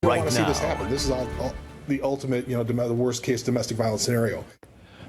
Right now. Want to see this happen. This is the ultimate, the worst case domestic violence scenario.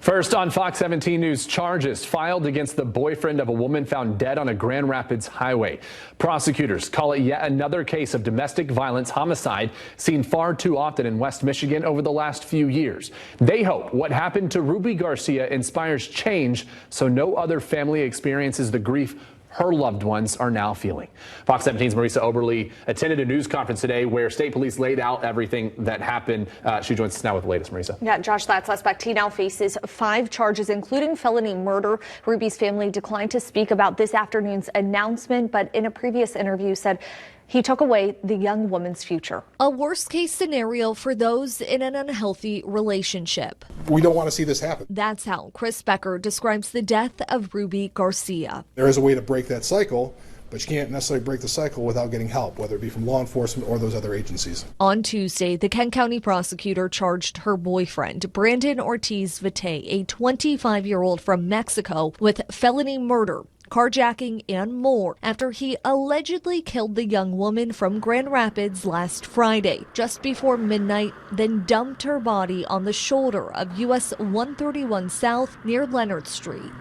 First on Fox 17 News, charges filed against the boyfriend of a woman found dead on a Grand Rapids highway. Prosecutors call it yet another case of domestic violence homicide seen far too often in West Michigan over the last few years. They hope what happened to Ruby Garcia inspires change so no other family experiences the grief her loved ones are now feeling. Fox 17's Marisa Oberly attended a news conference today where state police laid out everything that happened. She joins us now with the latest. Marisa. Yeah, Josh, that suspect, he now faces 5 charges, including felony murder. Ruby's family declined to speak about this afternoon's announcement, but in a previous interview said he took away the young woman's future. A worst-case scenario for those in an unhealthy relationship. We don't want to see this happen. That's how Chris Becker describes the death of Ruby Garcia. There is a way to break that cycle, but you can't necessarily break the cycle without getting help, whether it be from law enforcement or those other agencies. On Tuesday, the Kent County prosecutor charged her boyfriend, Brandon Ortiz Vite, a 25-year-old from Mexico, with felony murder, carjacking, and more after he allegedly killed the young woman from Grand Rapids last Friday, just before midnight, then dumped her body on the shoulder of US-131 South near Leonard Street.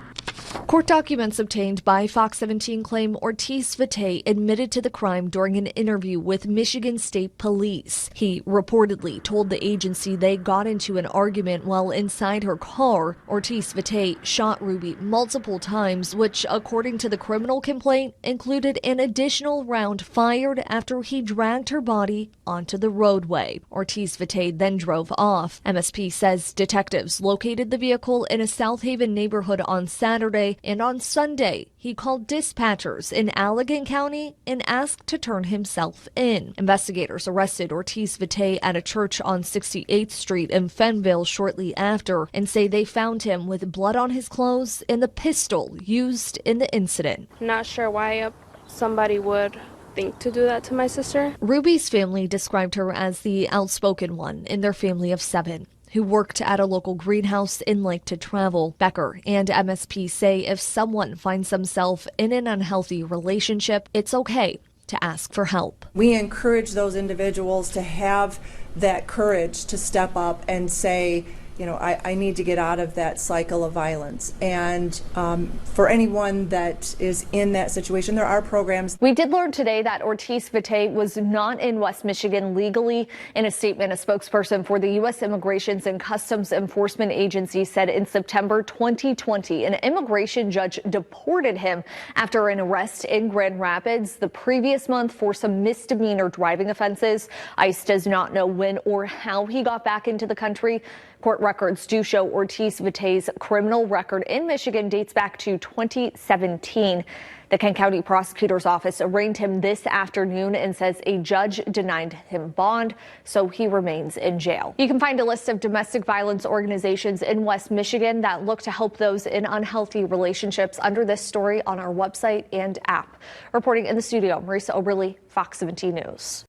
Court documents obtained by Fox 17 claim Ortiz Vite admitted to the crime during an interview with Michigan State Police. He reportedly told the agency they got into an argument while inside her car. Ortiz Vite shot Ruby multiple times, which, according to the criminal complaint, included an additional round fired after he dragged her body onto the roadway. Ortiz Vite then drove off. MSP says detectives located the vehicle in a South Haven neighborhood on Saturday, and on Sunday, he called dispatchers in Allegan County and asked to turn himself in. Investigators arrested Ortiz Vite at a church on 68th Street in Fenville shortly after and say they found him with blood on his clothes and the pistol used in the incident. Not sure why somebody would think to do that to my sister. Ruby's family described her as the outspoken one in their family of 7. Who worked at a local greenhouse and liked to travel. Becker and MSP say if someone finds themselves in an unhealthy relationship, it's okay to ask for help. We encourage those individuals to have that courage to step up and say, I need to get out of that cycle of violence. And for anyone that is in that situation, there are programs. We did learn today that Ortiz Vite was not in West Michigan legally. In a statement, a spokesperson for the U.S. Immigration and Customs Enforcement Agency said in September 2020, an immigration judge deported him after an arrest in Grand Rapids the previous month for some misdemeanor driving offenses. ICE does not know when or how he got back into the country. Court records do show Ortiz Vite's criminal record in Michigan dates back to 2017. The Kent County Prosecutor's Office arraigned him this afternoon and says a judge denied him bond, so he remains in jail. You can find a list of domestic violence organizations in West Michigan that look to help those in unhealthy relationships under this story on our website and app. Reporting in the studio, Marisa Oberly, Fox 17 News.